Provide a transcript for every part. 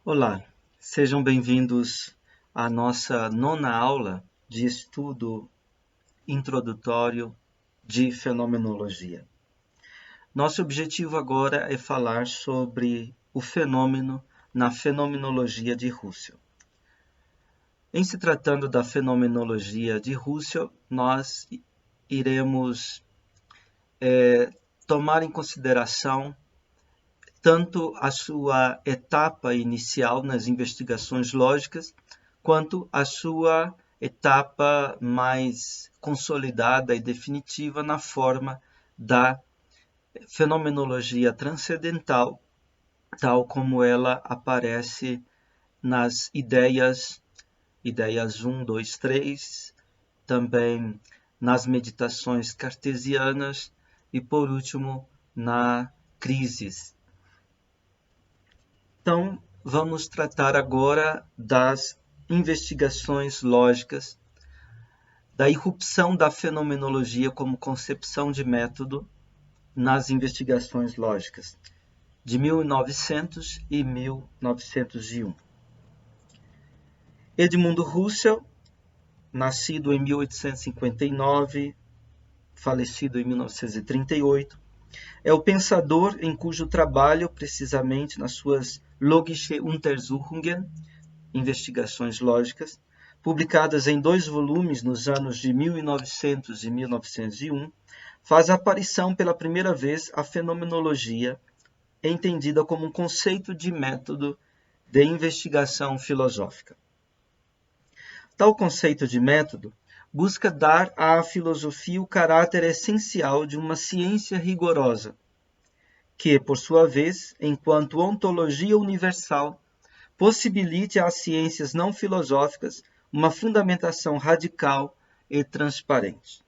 Olá, sejam bem-vindos à nossa nona aula de estudo introdutório de fenomenologia. Nosso objetivo agora é falar sobre o fenômeno na fenomenologia de Husserl. Em se tratando da fenomenologia de Husserl, nós iremos tomar em consideração tanto a sua etapa inicial nas investigações lógicas, quanto a sua etapa mais consolidada e definitiva na forma da fenomenologia transcendental, tal como ela aparece nas ideias 1, 2, 3, também nas meditações cartesianas e, por último, na Crises. Então, vamos tratar agora das investigações lógicas, da irrupção da fenomenologia como concepção de método nas investigações lógicas, de 1900 e 1901. Edmundo Husserl, nascido em 1859, falecido em 1938, é o pensador em cujo trabalho, precisamente nas suas Logische Untersuchungen, investigações lógicas, publicadas em 2 volumes nos anos de 1900 e 1901, faz aparição pela primeira vez a fenomenologia, entendida como um conceito de método de investigação filosófica. Tal conceito de método busca dar à filosofia o caráter essencial de uma ciência rigorosa, que, por sua vez, enquanto ontologia universal, possibilite às ciências não filosóficas uma fundamentação radical e transparente.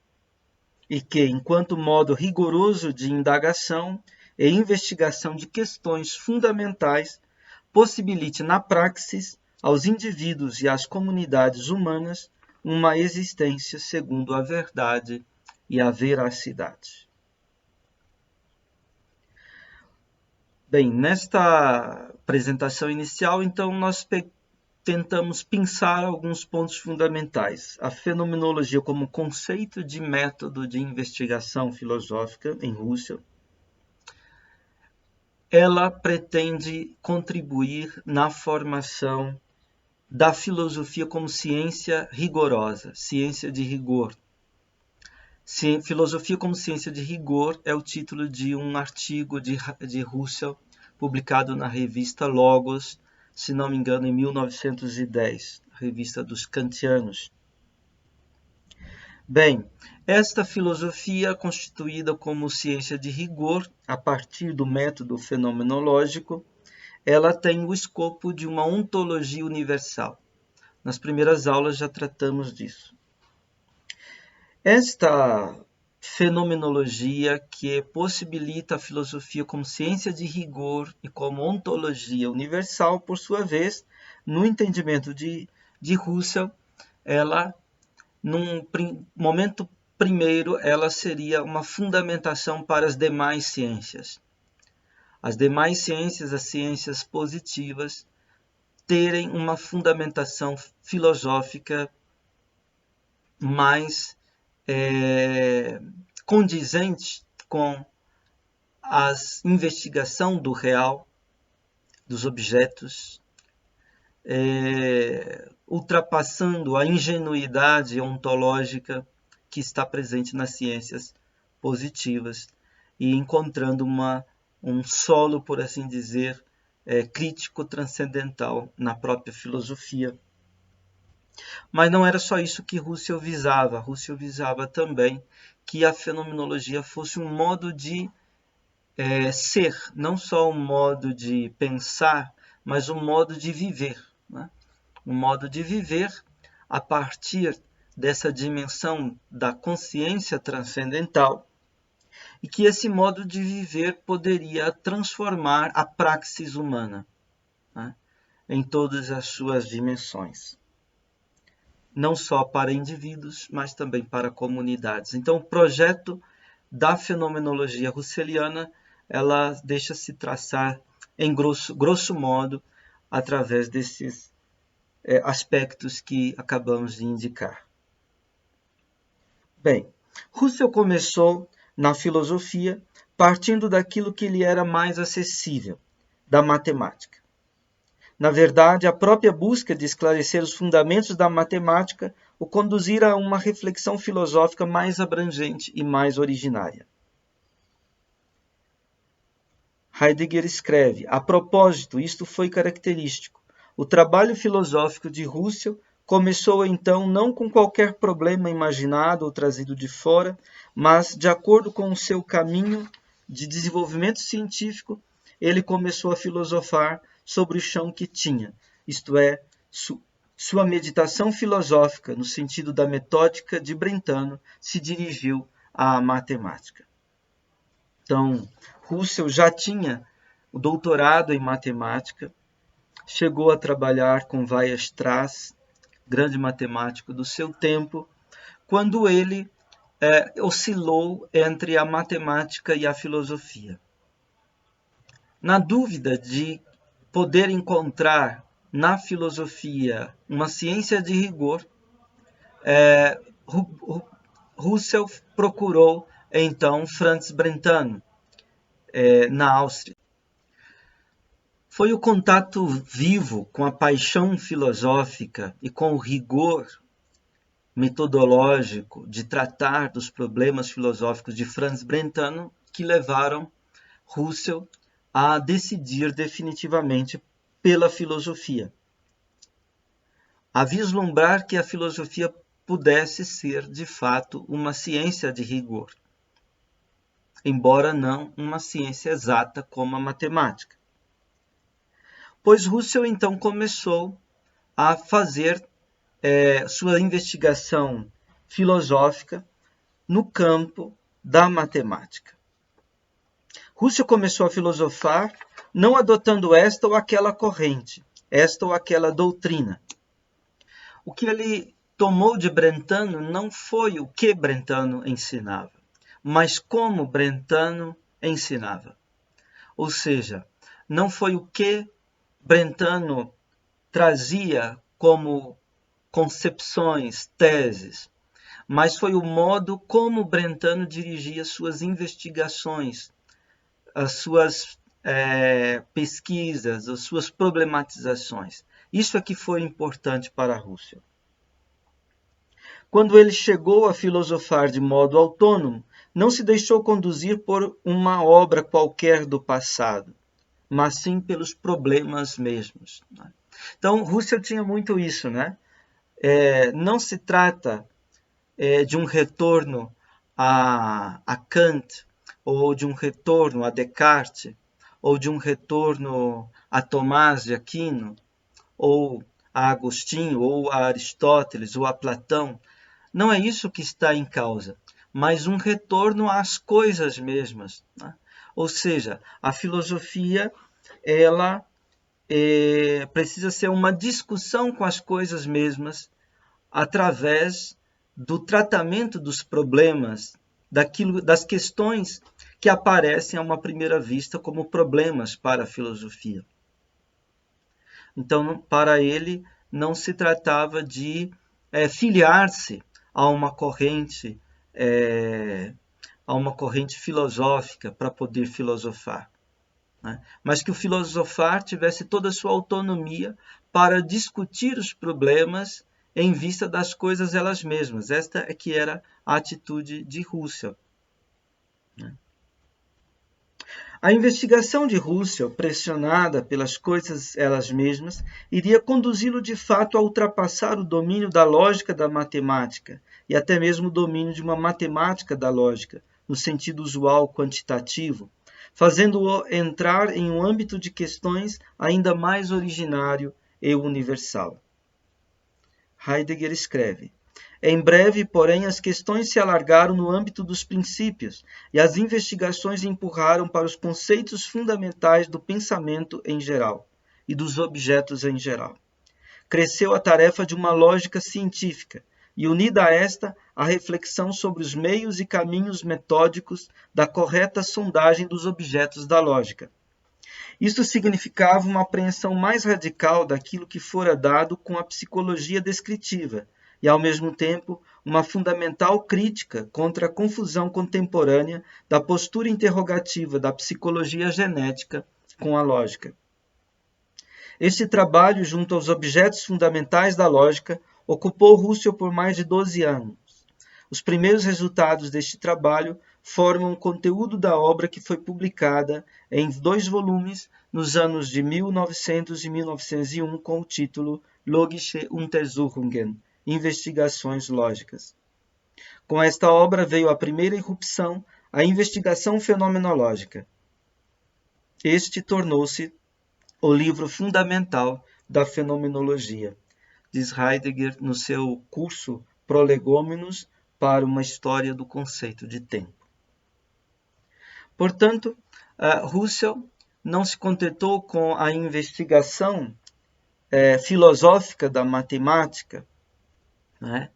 E que, enquanto modo rigoroso de indagação e investigação de questões fundamentais, possibilite na praxis aos indivíduos e às comunidades humanas uma existência segundo a verdade e a veracidade. Bem, nesta apresentação inicial, então, nós tentamos pensar alguns pontos fundamentais. A fenomenologia como conceito de método de investigação filosófica em Husserl, ela pretende contribuir na formação da filosofia como ciência rigorosa, ciência de rigor. Filosofia como ciência de rigor é o título de um artigo de Husserl, publicado na revista Logos, se não me engano, em 1910, revista dos kantianos. Bem, esta filosofia, constituída como ciência de rigor, a partir do método fenomenológico, ela tem o escopo de uma ontologia universal. Nas primeiras aulas já tratamos disso. Esta fenomenologia que possibilita a filosofia como ciência de rigor e como ontologia universal, por sua vez, no entendimento de Husserl, ela, num momento primeiro, ela seria uma fundamentação para as demais ciências. As demais ciências, as ciências positivas, terem uma fundamentação filosófica mais condizente com a investigação do real, dos objetos, ultrapassando a ingenuidade ontológica que está presente nas ciências positivas e encontrando um solo, por assim dizer, crítico transcendental na própria filosofia. Mas não era só isso que Husserl visava. Husserl visava também que a fenomenologia fosse um modo de ser, não só um modo de pensar, mas um modo de viver. Né? Um modo de viver a partir dessa dimensão da consciência transcendental, e que esse modo de viver poderia transformar a praxis humana, né? Em todas as suas dimensões. Não só para indivíduos, mas também para comunidades. Então, o projeto da fenomenologia husserliana, ela deixa-se traçar, em grosso modo, através desses aspectos que acabamos de indicar. Bem, Russell começou na filosofia partindo daquilo que lhe era mais acessível, da matemática. Na verdade, a própria busca de esclarecer os fundamentos da matemática o conduzira a uma reflexão filosófica mais abrangente e mais originária. Heidegger escreve: a propósito, isto foi característico. O trabalho filosófico de Russell começou então não com qualquer problema imaginado ou trazido de fora, mas, de acordo com o seu caminho de desenvolvimento científico, ele começou a filosofar sobre o chão que tinha, isto é, sua meditação filosófica, no sentido da metódica de Brentano, se dirigiu à matemática. Então, Russell já tinha o doutorado em matemática, chegou a trabalhar com Weierstrass, grande matemático do seu tempo, quando ele oscilou entre a matemática e a filosofia. Na dúvida de poder encontrar na filosofia uma ciência de rigor, Russell procurou então Franz Brentano, na Áustria. Foi o contato vivo com a paixão filosófica e com o rigor metodológico de tratar dos problemas filosóficos de Franz Brentano que levaram Russell a decidir definitivamente pela filosofia, a vislumbrar que a filosofia pudesse ser, de fato, uma ciência de rigor, embora não uma ciência exata como a matemática. Pois Russell então começou a fazer sua investigação filosófica no campo da matemática. Russell começou a filosofar não adotando esta ou aquela corrente, esta ou aquela doutrina. O que ele tomou de Brentano não foi o que Brentano ensinava, mas como Brentano ensinava. Ou seja, não foi o que Brentano trazia como concepções, teses, mas foi o modo como Brentano dirigia suas investigações, as suas pesquisas, as suas problematizações. Isso é que foi importante para Russell. Quando ele chegou a filosofar de modo autônomo, não se deixou conduzir por uma obra qualquer do passado, mas sim pelos problemas mesmos. Então, Russell tinha muito isso, né? Não se trata de um retorno a Kant, ou de um retorno a Descartes, ou de um retorno a Tomás de Aquino, ou a Agostinho, ou a Aristóteles, ou a Platão. Não é isso que está em causa, mas um retorno às coisas mesmas, né? Ou seja, a filosofia ela precisa ser uma discussão com as coisas mesmas através do tratamento dos problemas, das questões que aparecem a uma primeira vista como problemas para a filosofia. Então, para ele, não se tratava de filiar-se a uma corrente filosófica para poder filosofar, né? Mas que o filosofar tivesse toda a sua autonomia para discutir os problemas em vista das coisas elas mesmas. Esta é que era a atitude de Russell, né? A investigação de Russell, pressionada pelas coisas elas mesmas, iria conduzi-lo de fato a ultrapassar o domínio da lógica da matemática e até mesmo o domínio de uma matemática da lógica, no sentido usual quantitativo, fazendo-o entrar em um âmbito de questões ainda mais originário e universal. Heidegger escreve: em breve, porém, as questões se alargaram no âmbito dos princípios e as investigações empurraram para os conceitos fundamentais do pensamento em geral e dos objetos em geral. Cresceu a tarefa de uma lógica científica e, unida a esta, a reflexão sobre os meios e caminhos metódicos da correta sondagem dos objetos da lógica. Isto significava uma apreensão mais radical daquilo que fora dado com a psicologia descritiva e, ao mesmo tempo, uma fundamental crítica contra a confusão contemporânea da postura interrogativa da psicologia genética com a lógica. Este trabalho, junto aos objetos fundamentais da lógica, ocupou Russell por mais de 12 anos. Os primeiros resultados deste trabalho formam o conteúdo da obra que foi publicada em 2 volumes nos anos de 1900 e 1901 com o título Logische Untersuchungen, Investigações Lógicas. Com esta obra veio a primeira irrupção, a investigação fenomenológica. Este tornou-se o livro fundamental da fenomenologia, diz Heidegger no seu curso Prolegômenos para uma história do conceito de tempo. Portanto, Russell não se contentou com a investigação filosófica da matemática, né,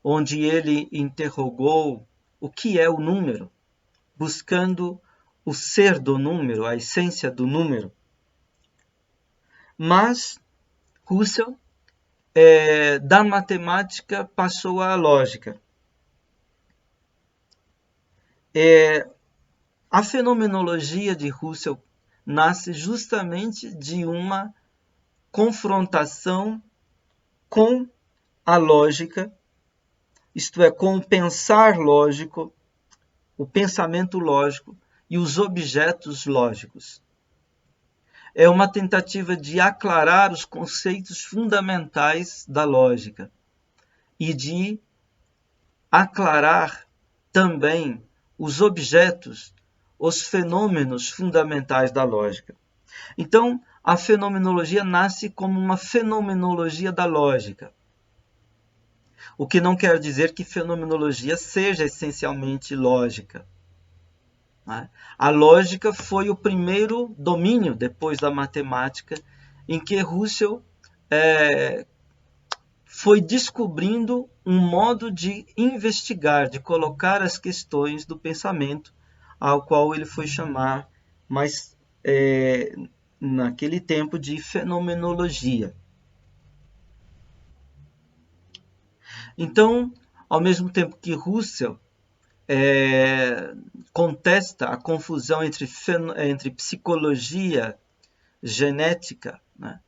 onde ele interrogou o que é o número, buscando o ser do número, a essência do número. Mas Russell, da matemática, passou à lógica. A fenomenologia de Russell nasce justamente de uma confrontação com a lógica, isto é, com o pensar lógico, o pensamento lógico e os objetos lógicos. É uma tentativa de aclarar os conceitos fundamentais da lógica e de aclarar também os objetos, os fenômenos fundamentais da lógica. Então, a fenomenologia nasce como uma fenomenologia da lógica. O que não quer dizer que fenomenologia seja essencialmente lógica. A lógica foi o primeiro domínio, depois da matemática, em que Russell foi descobrindo um modo de investigar, de colocar as questões do pensamento, ao qual ele foi chamar, mas naquele tempo, de fenomenologia. Então, ao mesmo tempo que Russell contesta a confusão entre psicologia genética, né,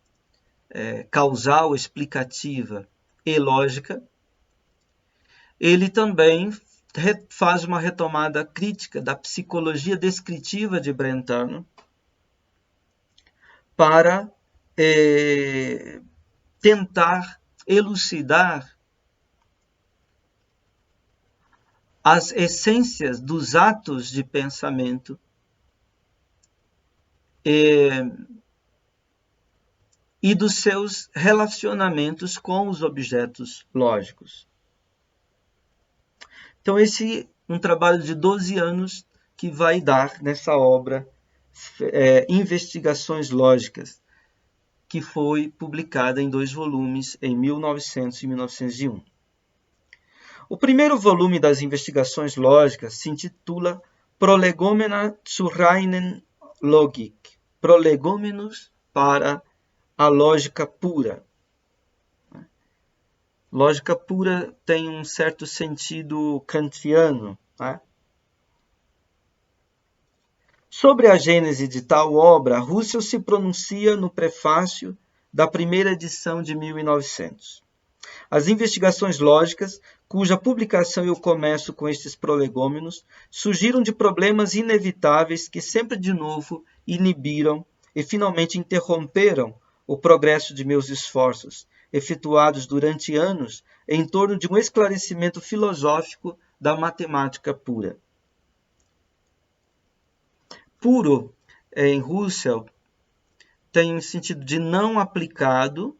causal, explicativa e lógica, ele também faz uma retomada crítica da psicologia descritiva de Brentano para tentar elucidar as essências dos atos de pensamento e dos seus relacionamentos com os objetos lógicos. Então, esse é um trabalho de 12 anos que vai dar nessa obra Investigações Lógicas, que foi publicada em 2 volumes em 1900 e 1901. O primeiro volume das Investigações Lógicas se intitula Prolegomena zur reinen Logik, Prolegômenos para a lógica pura. Lógica pura tem um certo sentido kantiano. Né? Sobre a gênese de tal obra, Russell se pronuncia no prefácio da primeira edição de 1900. As investigações lógicas, cuja publicação e o comércio com estes prolegômenos surgiram de problemas inevitáveis que sempre de novo inibiram e finalmente interromperam o progresso de meus esforços, efetuados durante anos em torno de um esclarecimento filosófico da matemática pura. Puro, em Russell, tem um sentido de não aplicado,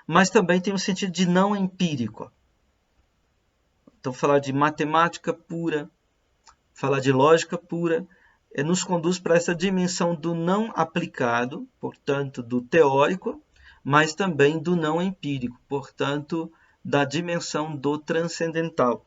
mas também tem um sentido de não empírico. Então, falar de matemática pura, falar de lógica pura, nos conduz para essa dimensão do não aplicado, portanto, do teórico, mas também do não empírico, portanto, da dimensão do transcendental.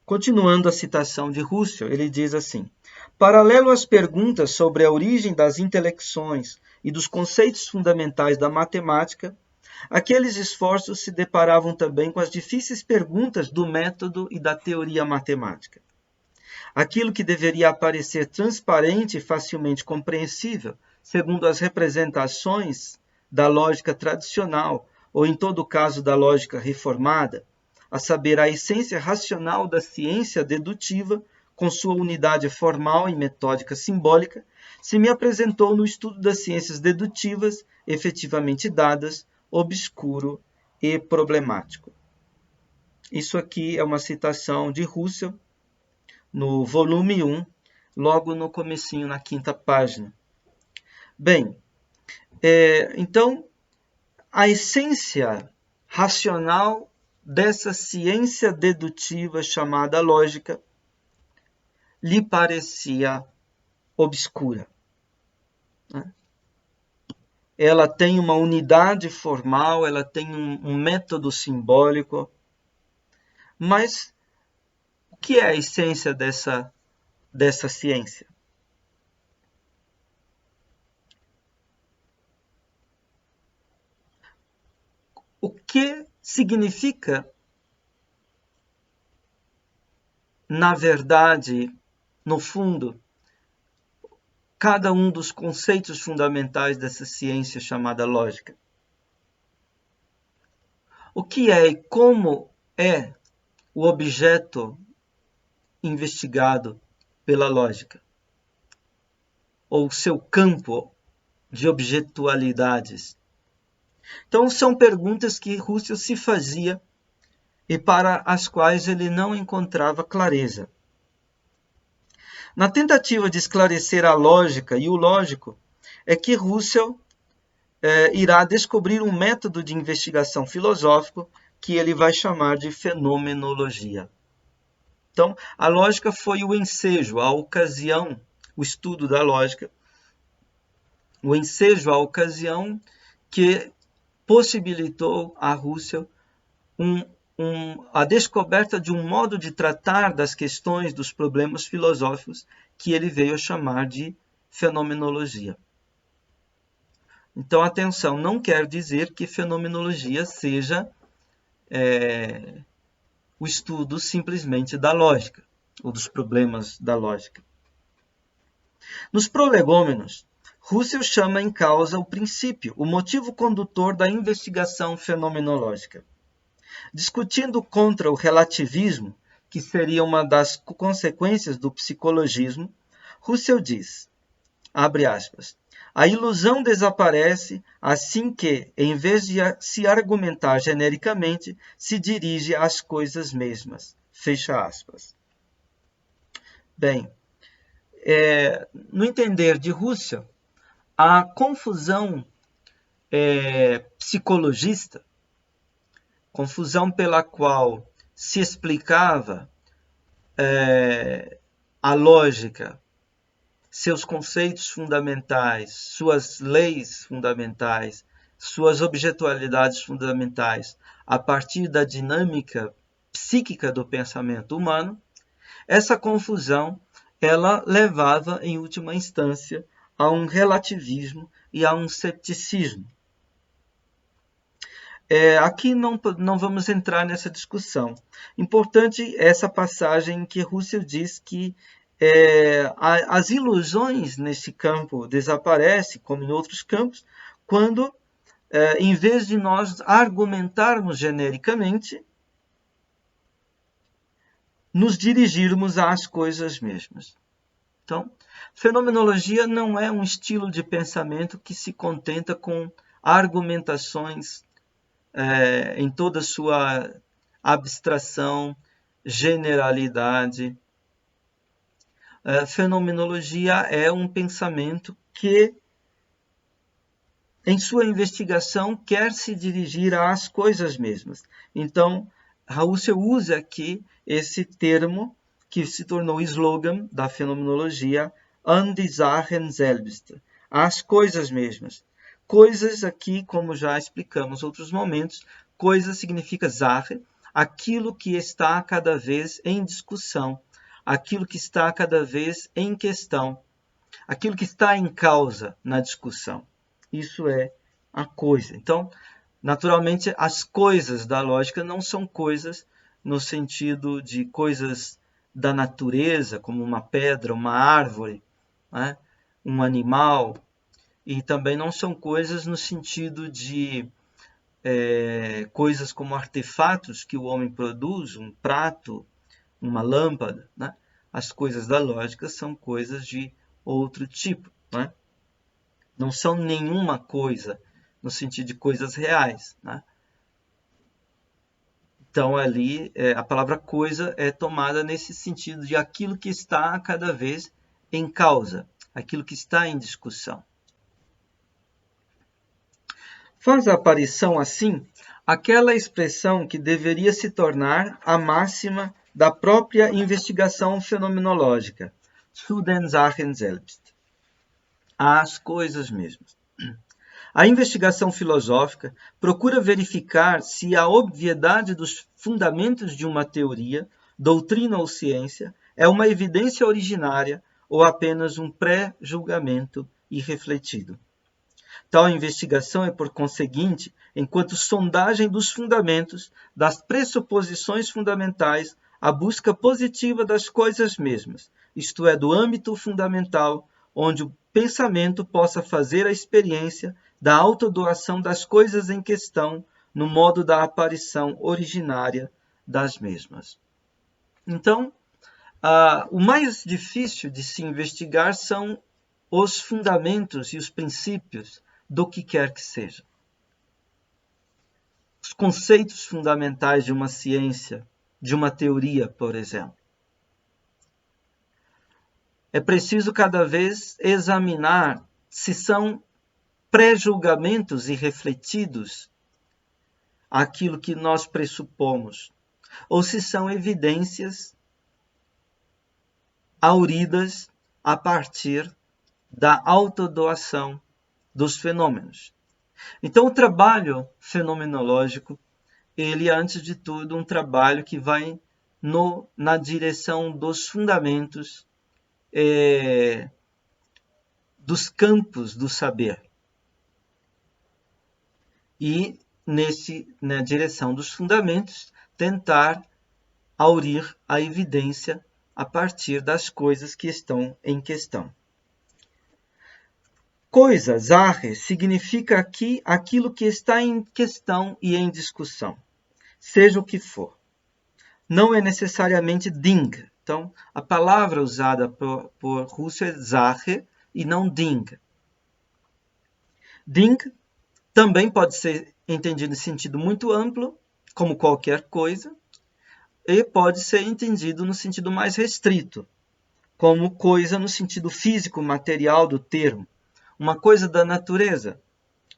Continuando a citação de Russell, ele diz assim: Paralelo às perguntas sobre a origem das intelecções e dos conceitos fundamentais da matemática, aqueles esforços se deparavam também com as difíceis perguntas do método e da teoria matemática. Aquilo que deveria parecer transparente e facilmente compreensível, segundo as representações da lógica tradicional, ou em todo caso da lógica reformada, a saber, a essência racional da ciência dedutiva, com sua unidade formal e metódica simbólica, se me apresentou no estudo das ciências dedutivas, efetivamente dadas, obscuro e problemático. Isso aqui é uma citação de Russell, no volume 1, logo no comecinho, na 5ª página. Bem, então, a essência racional dessa ciência dedutiva chamada lógica lhe parecia obscura. Ela tem uma unidade formal, ela tem um método simbólico, mas o que é a essência dessa ciência? O que significa, na verdade, no fundo, cada um dos conceitos fundamentais dessa ciência chamada lógica? O que é e como é o objeto investigado pela lógica? Ou seu campo de objetualidades? Então, são perguntas que Russell se fazia e para as quais ele não encontrava clareza. Na tentativa de esclarecer a lógica e o lógico, é que Russell irá descobrir um método de investigação filosófico que ele vai chamar de fenomenologia. Então, a lógica foi o ensejo, a ocasião, o estudo da lógica, o ensejo, a ocasião que possibilitou a Russell a descoberta de um modo de tratar das questões, dos problemas filosóficos, que ele veio a chamar de fenomenologia. Então, atenção, não quer dizer que fenomenologia seja o estudo simplesmente da lógica, ou dos problemas da lógica. Nos prolegômenos, Russell chama em causa o princípio, o motivo condutor da investigação fenomenológica. Discutindo contra o relativismo, que seria uma das consequências do psicologismo, Russell diz, abre aspas, a ilusão desaparece assim que, em vez de se argumentar genericamente, se dirige às coisas mesmas. Fecha aspas. Bem, no entender de Russell, a confusão psicologista, confusão pela qual se explicava a lógica, seus conceitos fundamentais, suas leis fundamentais, suas objetualidades fundamentais, a partir da dinâmica psíquica do pensamento humano, essa confusão ela levava, em última instância, a um relativismo e a um cepticismo. Aqui não vamos entrar nessa discussão. Importante essa passagem em que Russell diz que as ilusões nesse campo desaparecem, como em outros campos, quando, em vez de nós argumentarmos genericamente, nos dirigirmos às coisas mesmas. Então, fenomenologia não é um estilo de pensamento que se contenta com argumentações em toda a sua abstração, generalidade. Fenomenologia é um pensamento que, em sua investigação, quer se dirigir às coisas mesmas. Então, Russell usa aqui esse termo que se tornou slogan da fenomenologia, an die Sachen selbst, as coisas mesmas. Coisas aqui, como já explicamos em outros momentos, coisa significa Sache, aquilo que está cada vez em discussão, aquilo que está cada vez em questão, aquilo que está em causa na discussão. Isso é a coisa. Então, naturalmente, as coisas da lógica não são coisas no sentido de coisas da natureza, como uma pedra, uma árvore, né? Um animal, e também não são coisas no sentido de coisas como artefatos que o homem produz, um prato, uma lâmpada, né? As coisas da lógica são coisas de outro tipo, né? Não são nenhuma coisa no sentido de coisas reais, né? Então ali a palavra coisa é tomada nesse sentido de aquilo que está cada vez em causa, aquilo que está em discussão. Faz aparição assim aquela expressão que deveria se tornar a máxima da própria investigação fenomenológica, zu den Sachen selbst, às coisas mesmas. A investigação filosófica procura verificar se a obviedade dos fundamentos de uma teoria, doutrina ou ciência é uma evidência originária ou apenas um pré-julgamento irrefletido. Tal investigação é, por conseguinte, enquanto sondagem dos fundamentos, das pressuposições fundamentais, a busca positiva das coisas mesmas, isto é, do âmbito fundamental, onde o pensamento possa fazer a experiência da autodoação das coisas em questão no modo da aparição originária das mesmas. Então, o mais difícil de se investigar são os fundamentos e os princípios do que quer que seja. Os conceitos fundamentais de uma ciência, de uma teoria, por exemplo. É preciso cada vez examinar se são pré-julgamentos irrefletidos aquilo que nós pressupomos, ou se são evidências auridas a partir da autodoação dos fenômenos. Então, o trabalho fenomenológico, ele é, antes de tudo, um trabalho que vai na direção dos fundamentos dos campos do saber. E, na direção dos fundamentos, tentar aurir a evidência a partir das coisas que estão em questão. Coisa, Sache, significa aqui aquilo que está em questão e em discussão, seja o que for. Não é necessariamente Ding. Então, a palavra usada por Husserl é Sache e não Ding. Ding também pode ser entendido em sentido muito amplo, como qualquer coisa, e pode ser entendido no sentido mais restrito, como coisa no sentido físico, material do termo. Uma coisa da natureza,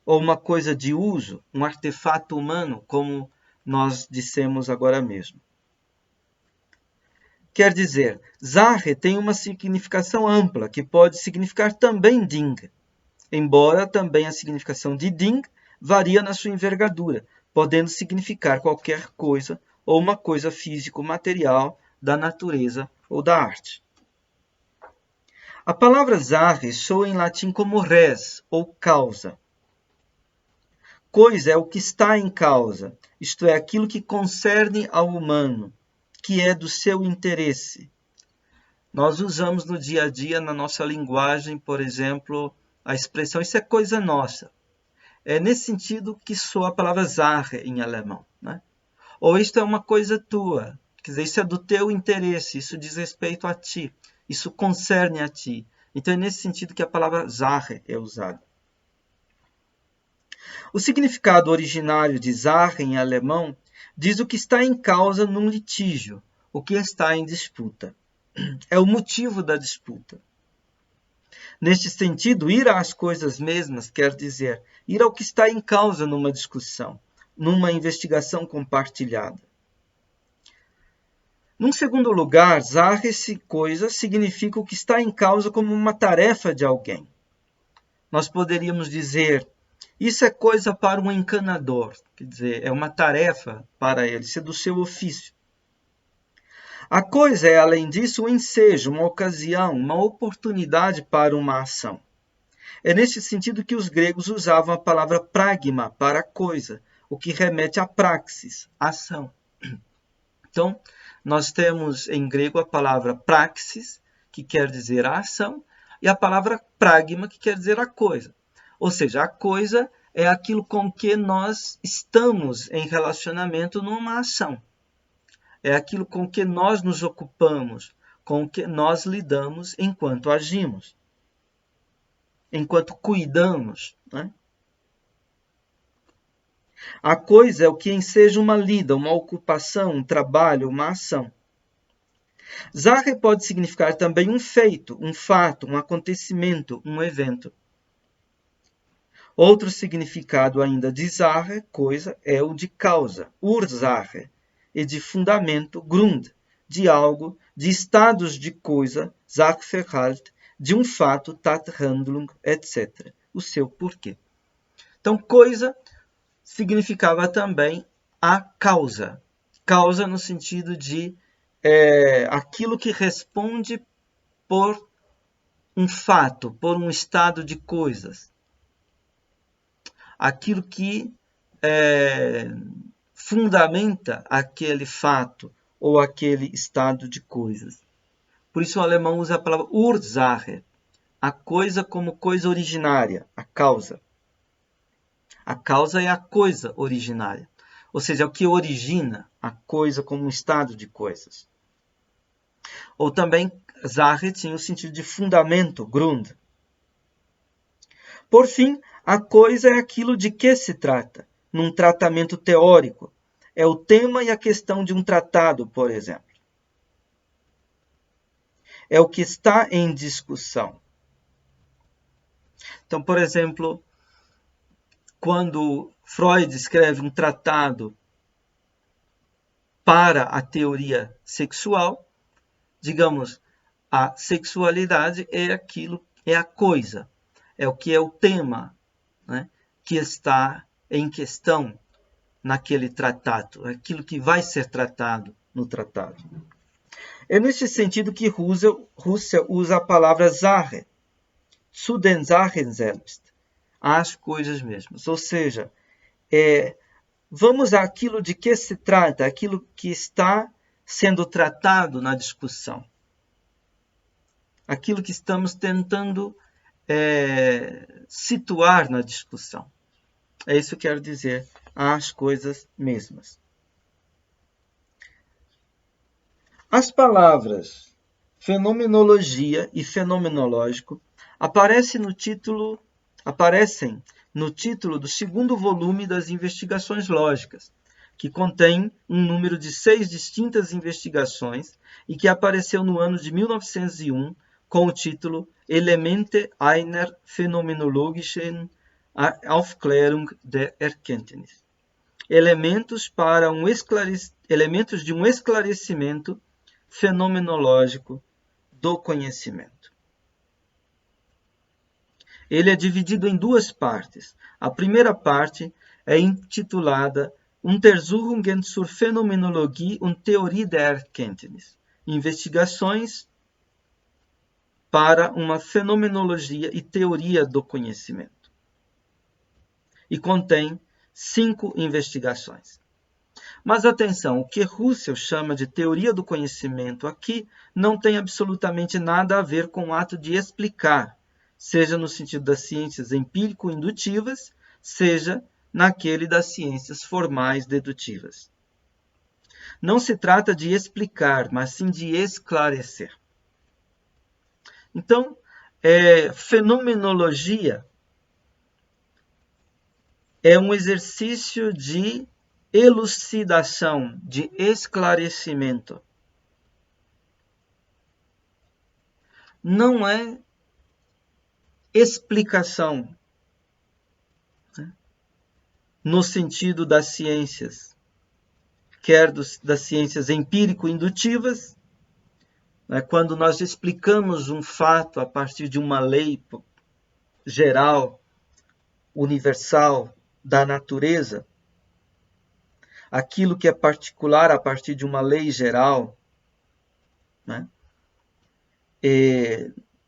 ou uma coisa de uso, um artefato humano, como nós dissemos agora mesmo. Quer dizer, Sache tem uma significação ampla, que pode significar também Ding, embora também a significação de Ding varia na sua envergadura, podendo significar qualquer coisa ou uma coisa físico-material da natureza ou da arte. A palavra Sache soa em latim como res, ou causa. Coisa é o que está em causa, isto é, aquilo que concerne ao humano, que é do seu interesse. Nós usamos no dia a dia, na nossa linguagem, por exemplo, a expressão isso é coisa nossa. É nesse sentido que soa a palavra Sache em alemão, né? Ou isto é uma coisa tua, quer dizer, isso é do teu interesse, isso diz respeito a ti, isso concerne a ti. Então é nesse sentido que a palavra Sache é usada. O significado originário de Sache em alemão diz o que está em causa num litígio, o que está em disputa. É o motivo da disputa. Neste sentido, ir às coisas mesmas quer dizer ir ao que está em causa numa discussão, numa investigação compartilhada. Num segundo lugar, Sache coisa significa o que está em causa como uma tarefa de alguém. Nós poderíamos dizer, isso é coisa para um encanador, quer dizer, é uma tarefa para ele, isso é do seu ofício. A coisa é, além disso, um ensejo, uma ocasião, uma oportunidade para uma ação. É neste sentido que os gregos usavam a palavra pragma para coisa, o que remete a praxis, ação. Então, nós temos em grego a palavra praxis, que quer dizer a ação, e a palavra pragma, que quer dizer a coisa. Ou seja, a coisa é aquilo com que nós estamos em relacionamento numa ação. É aquilo com que nós nos ocupamos, com que nós lidamos enquanto agimos, enquanto cuidamos, né? A coisa é o que enseja uma lida, uma ocupação, um trabalho, uma ação. Zahe pode significar também um feito, um fato, um acontecimento, um evento. Outro significado ainda de Zahe, coisa, é o de causa, Ursache, e de fundamento, Grund, de algo, de estados de coisa, Sachverhalt, de um fato, Tathandlung, etc. O seu porquê. Então, coisa significava também a causa. Causa no sentido de aquilo que responde por um fato, por um estado de coisas. Aquilo que fundamenta aquele fato ou aquele estado de coisas. Por isso o alemão usa a palavra Ursache, a coisa como coisa originária, a causa. A causa é a coisa originária, ou seja, o que origina a coisa como um estado de coisas. Ou também, Sache tinha o sentido de fundamento, Grund. Por fim, a coisa é aquilo de que se trata, num tratamento teórico. É o tema e a questão de um tratado, por exemplo. É o que está em discussão. Então, por exemplo, quando Freud escreve um tratado para a teoria sexual, digamos, a sexualidade é aquilo, é a coisa, é o que é o tema, né, que está em questão naquele tratado, aquilo que vai ser tratado no tratado. É neste sentido que Russell usa a palavra Sache, zu den Sachen selbst, as coisas mesmas. Ou seja, vamos àquilo de que se trata, aquilo que está sendo tratado na discussão. Aquilo que estamos tentando situar na discussão. É isso que quero dizer, as coisas mesmas. As palavras fenomenologia e fenomenológico aparecem no título do segundo volume das Investigações Lógicas, que contém um número de 6 distintas investigações e que apareceu no ano de 1901 com o título Elemente einer phänomenologischen Aufklärung der Erkenntnis. Elementos de um esclarecimento fenomenológico do conhecimento. Ele é dividido em duas partes. A primeira parte é intitulada Untersuchungen zur Phänomenologie und Theorie der Erkenntnis. Investigações para uma fenomenologia e teoria do conhecimento. E contém 5 investigações. Mas atenção, o que Russell chama de teoria do conhecimento aqui não tem absolutamente nada a ver com o ato de explicar, seja no sentido das ciências empírico-indutivas, seja naquele das ciências formais dedutivas. Não se trata de explicar, mas sim de esclarecer. Então, fenomenologia é um exercício de elucidação, de esclarecimento. Não é explicação, né? No sentido das ciências, quer das ciências empírico-indutivas, né? Quando nós explicamos um fato a partir de uma lei geral, universal da natureza, aquilo que é particular a partir de uma lei geral, né?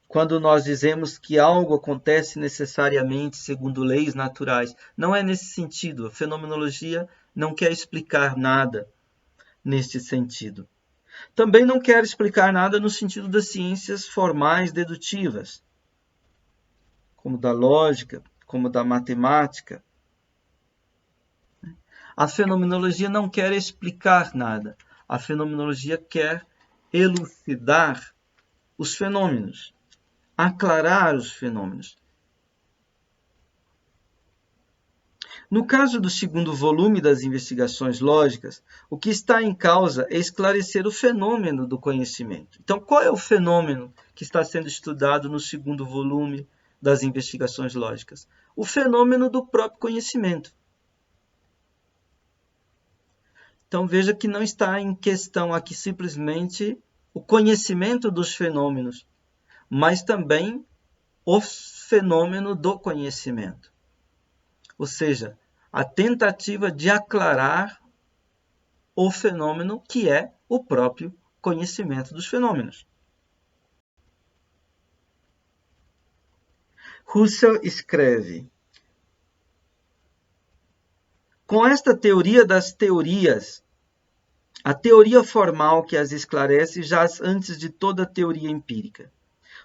Quando nós dizemos que algo acontece necessariamente segundo leis naturais, não é nesse sentido. A fenomenologia não quer explicar nada neste sentido. Também não quer explicar nada no sentido das ciências formais dedutivas, como da lógica, como da matemática. A fenomenologia não quer explicar nada. A fenomenologia quer elucidar os fenômenos, aclarar os fenômenos. No caso do segundo volume das investigações lógicas, o que está em causa é esclarecer o fenômeno do conhecimento. Então, qual é o fenômeno que está sendo estudado no segundo volume das investigações lógicas? O fenômeno do próprio conhecimento. Então, veja que não está em questão aqui simplesmente o conhecimento dos fenômenos, mas também o fenômeno do conhecimento. Ou seja, a tentativa de aclarar o fenômeno que é o próprio conhecimento dos fenômenos. Husserl escreve: com esta teoria das teorias, a teoria formal que as esclarece jaz antes de toda teoria empírica.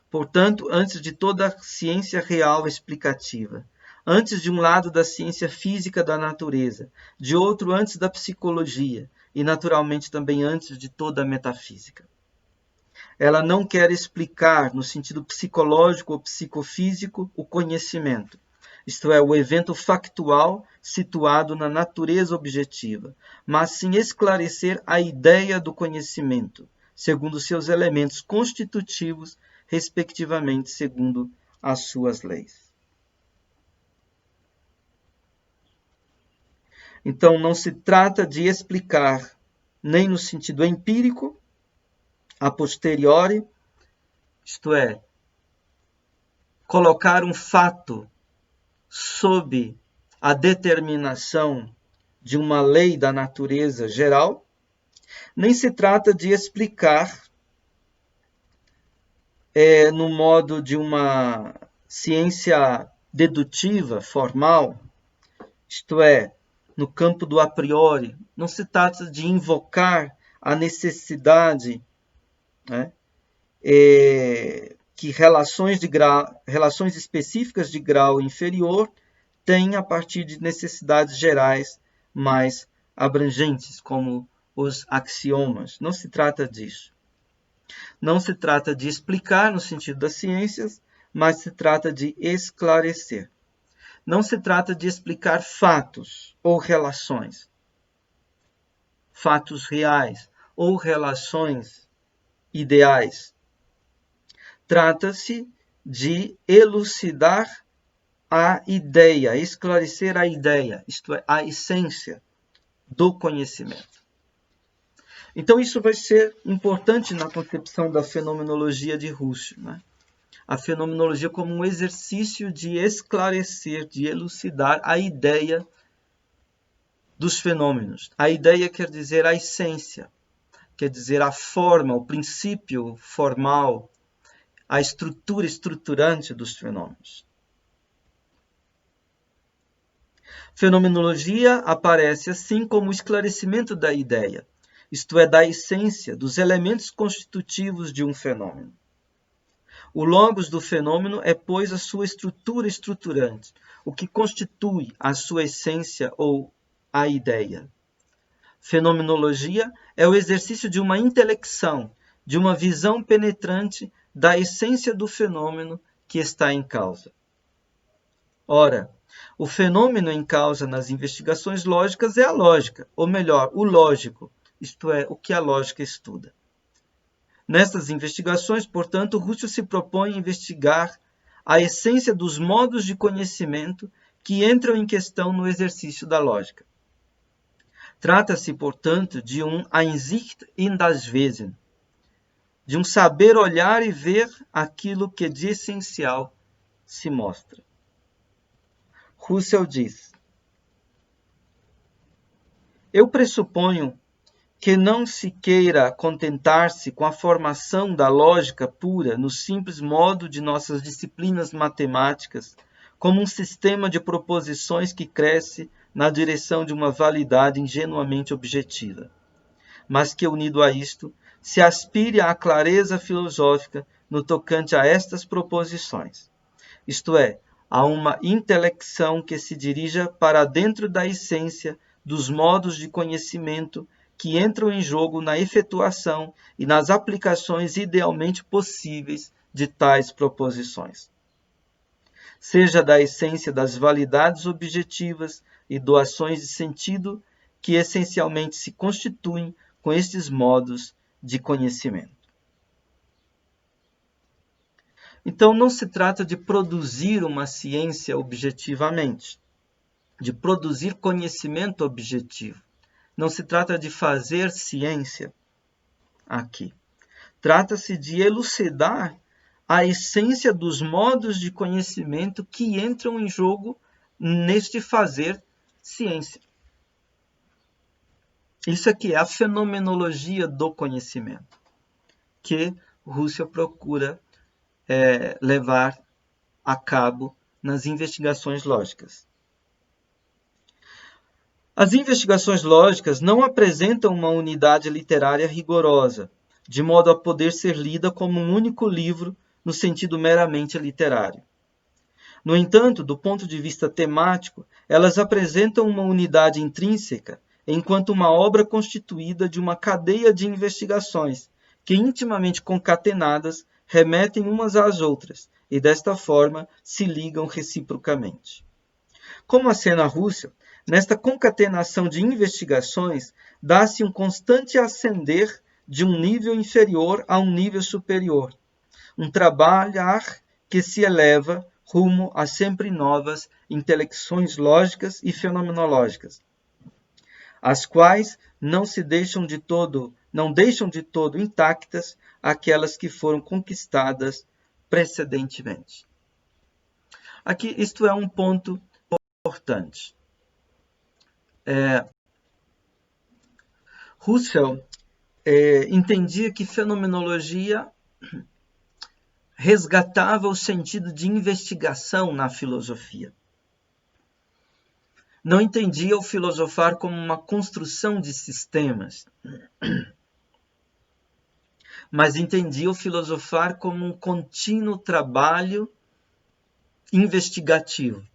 Portanto, antes de toda ciência real explicativa. Antes de um lado da ciência física da natureza, de outro antes da psicologia e, naturalmente, também antes de toda a metafísica. Ela não quer explicar, no sentido psicológico ou psicofísico, o conhecimento, isto é, o evento factual situado na natureza objetiva, mas sim esclarecer a ideia do conhecimento, segundo seus elementos constitutivos, respectivamente, segundo as suas leis. Então, não se trata de explicar, nem no sentido empírico, a posteriori, isto é, colocar um fato sob a determinação de uma lei da natureza geral, nem se trata de explicar no modo de uma ciência dedutiva, formal, isto é, no campo do a priori. Não se trata de invocar a necessidade, né, que relações específicas de grau inferior têm a partir de necessidades gerais mais abrangentes, como os axiomas. Não se trata disso. Não se trata de explicar no sentido das ciências, mas se trata de esclarecer. Não se trata de explicar fatos ou relações, fatos reais ou relações ideais. Trata-se de elucidar a ideia, esclarecer a ideia, isto é, a essência do conhecimento. Então, isso vai ser importante na concepção da fenomenologia de Husserl, né? A fenomenologia como um exercício de esclarecer, de elucidar a ideia dos fenômenos. A ideia quer dizer a essência, quer dizer a forma, o princípio formal, a estrutura estruturante dos fenômenos. Fenomenologia aparece assim como o esclarecimento da ideia, isto é, da essência, dos elementos constitutivos de um fenômeno. O logos do fenômeno é, pois, a sua estrutura estruturante, o que constitui a sua essência ou a ideia. Fenomenologia é o exercício de uma intelecção, de uma visão penetrante da essência do fenômeno que está em causa. Ora, o fenômeno em causa nas investigações lógicas é a lógica, ou melhor, o lógico, isto é, o que a lógica estuda. Nestas investigações, portanto, Husserl se propõe a investigar a essência dos modos de conhecimento que entram em questão no exercício da lógica. Trata-se, portanto, de um Einsicht in das Wesen, de um saber olhar e ver aquilo que de essencial se mostra. Husserl diz: eu pressuponho que não se queira contentar-se com a formação da lógica pura no simples modo de nossas disciplinas matemáticas, como um sistema de proposições que cresce na direção de uma validade ingenuamente objetiva, mas que, unido a isto, se aspire à clareza filosófica no tocante a estas proposições, isto é, a uma intelecção que se dirija para dentro da essência dos modos de conhecimento que entram em jogo na efetuação e nas aplicações idealmente possíveis de tais proposições. Seja da essência das validades objetivas e doações de sentido que essencialmente se constituem com estes modos de conhecimento. Então, não se trata de produzir uma ciência objetivamente, de produzir conhecimento objetivo. Não se trata de fazer ciência aqui. Trata-se de elucidar a essência dos modos de conhecimento que entram em jogo neste fazer ciência. Isso aqui é a fenomenologia do conhecimento, que Russell procura levar a cabo nas investigações lógicas. As investigações lógicas não apresentam uma unidade literária rigorosa, de modo a poder ser lida como um único livro no sentido meramente literário. No entanto, do ponto de vista temático, elas apresentam uma unidade intrínseca, enquanto uma obra constituída de uma cadeia de investigações, que intimamente concatenadas remetem umas às outras, e desta forma se ligam reciprocamente. Como acena Russell, nesta concatenação de investigações, dá-se um constante ascender de um nível inferior a um nível superior, um trabalhar que se eleva rumo a sempre novas intelecções lógicas e fenomenológicas, as quais não deixam de todo intactas aquelas que foram conquistadas precedentemente. Aqui, isto é um ponto importante. Russell entendia que fenomenologia resgatava o sentido de investigação na filosofia. Não entendia o filosofar como uma construção de sistemas, mas entendia o filosofar como um contínuo trabalho investigativo.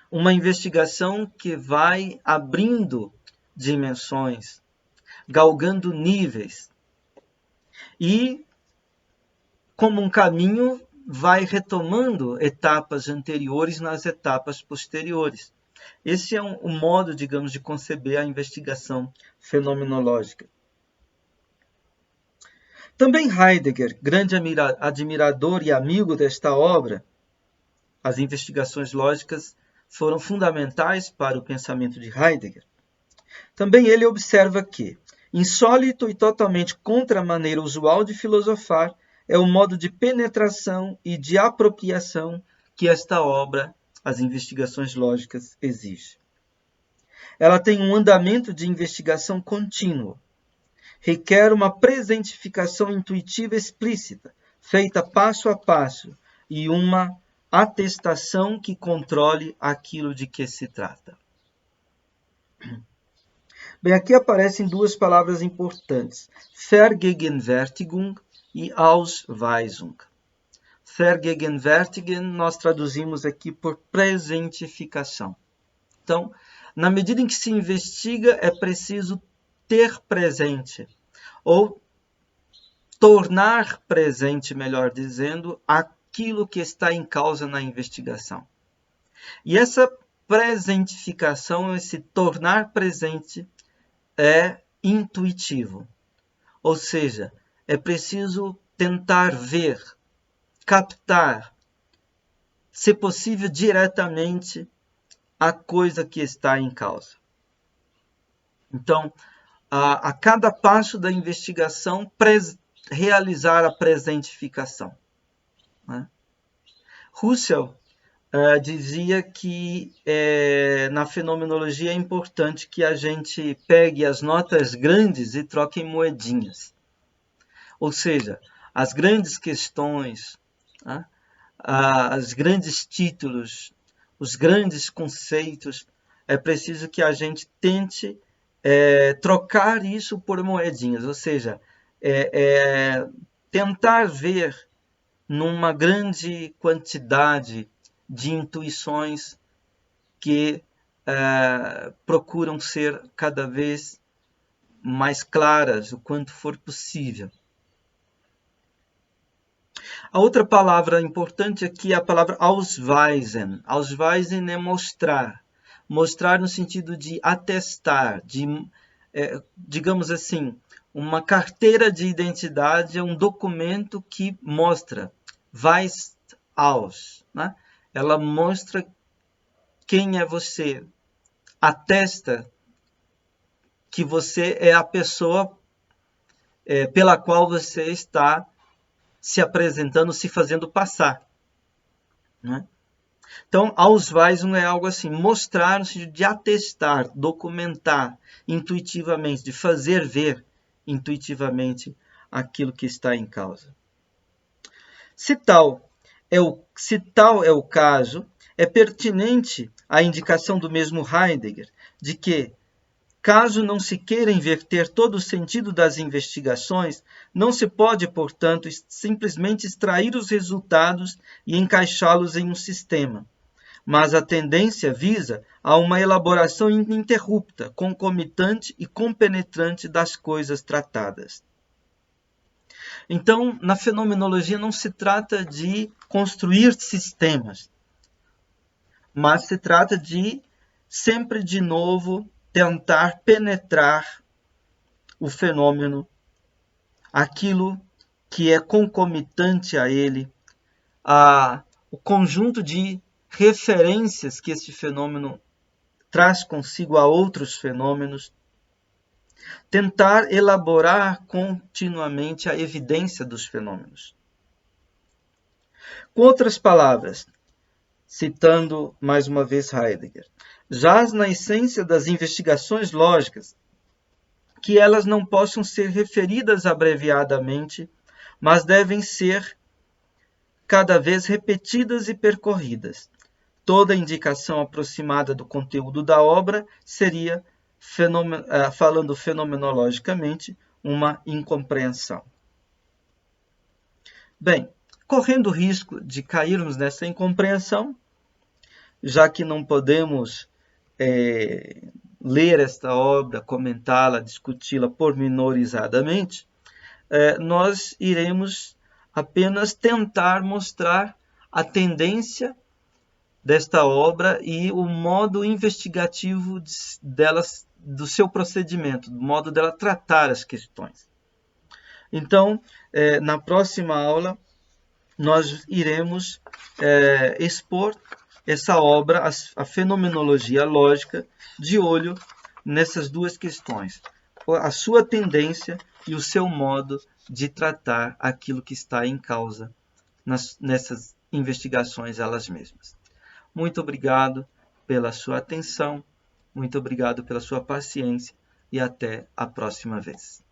Uma investigação que vai abrindo dimensões, galgando níveis, e, como um caminho, vai retomando etapas anteriores nas etapas posteriores. Esse é um modo, digamos, de conceber a investigação fenomenológica. Também Heidegger, grande admirador e amigo desta obra, as investigações lógicas foram fundamentais para o pensamento de Heidegger. Também ele observa que, insólito e totalmente contra a maneira usual de filosofar, é o modo de penetração e de apropriação que esta obra, as investigações lógicas, exige. Ela tem um andamento de investigação contínuo. Requer uma presentificação intuitiva explícita, feita passo a passo, e uma atestação que controle aquilo de que se trata. Bem, aqui aparecem duas palavras importantes, Vergegenwärtigung e Ausweisung. Vergegenwärtigen nós traduzimos aqui por presentificação. Então, na medida em que se investiga, é preciso ter presente, ou tornar presente, melhor dizendo, aquilo que está em causa na investigação. E essa presentificação, esse tornar presente, é intuitivo. Ou seja, é preciso tentar ver, captar, se possível diretamente, a coisa que está em causa. Então, a cada passo da investigação, realizar a presentificação. Né? Russell dizia que na fenomenologia é importante que a gente pegue as notas grandes e troque em moedinhas. Ou seja, as grandes questões, né, os grandes títulos, os grandes conceitos, é preciso que a gente tente trocar isso por moedinhas, ou seja, tentar ver numa grande quantidade de intuições que procuram ser cada vez mais claras o quanto for possível. A outra palavra importante aqui é a palavra ausweisen. Ausweisen é mostrar. Mostrar no sentido de atestar, digamos assim, uma carteira de identidade é um documento que mostra, weist aus, né? Ela mostra quem é você, atesta que você é a pessoa pela qual você está se apresentando, se fazendo passar, né? Então, ausweisen é algo assim, mostrar no sentido de atestar, documentar intuitivamente, de fazer ver intuitivamente aquilo que está em causa. Se tal é o caso, é pertinente a indicação do mesmo Heidegger de que, caso não se queira inverter todo o sentido das investigações, não se pode, portanto, simplesmente extrair os resultados e encaixá-los em um sistema, mas a tendência visa a uma elaboração ininterrupta, concomitante e compenetrante das coisas tratadas. Então, na fenomenologia não se trata de construir sistemas, mas se trata de, sempre de novo, tentar penetrar o fenômeno, aquilo que é concomitante a ele, o conjunto de referências que esse fenômeno traz consigo a outros fenômenos, tentar elaborar continuamente a evidência dos fenômenos. Com outras palavras, citando mais uma vez Heidegger, jaz na essência das investigações lógicas que elas não possam ser referidas abreviadamente, mas devem ser cada vez repetidas e percorridas. Toda indicação aproximada do conteúdo da obra seria, falando fenomenologicamente, uma incompreensão. Bem, correndo o risco de cairmos nessa incompreensão, já que não podemos ler esta obra, comentá-la, discuti-la pormenorizadamente, nós iremos apenas tentar mostrar a tendência desta obra e o modo investigativo do seu procedimento, do modo dela tratar as questões. Então, na próxima aula, nós iremos expor essa obra, a fenomenologia lógica, de olho nessas duas questões, a sua tendência e o seu modo de tratar aquilo que está em causa nessas investigações elas mesmas. Muito obrigado pela sua atenção, muito obrigado pela sua paciência e até a próxima vez.